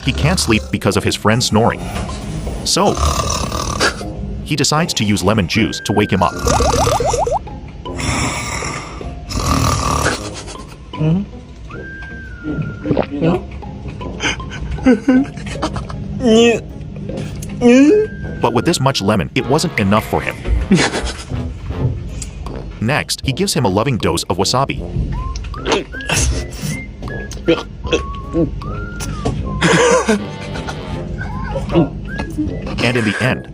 He can't sleep because of his friend snoring. So, he decides to use lemon juice to wake him up. But with this much lemon, it wasn't enough for him. Next, he gives him a loving dose of wasabi. And in the end,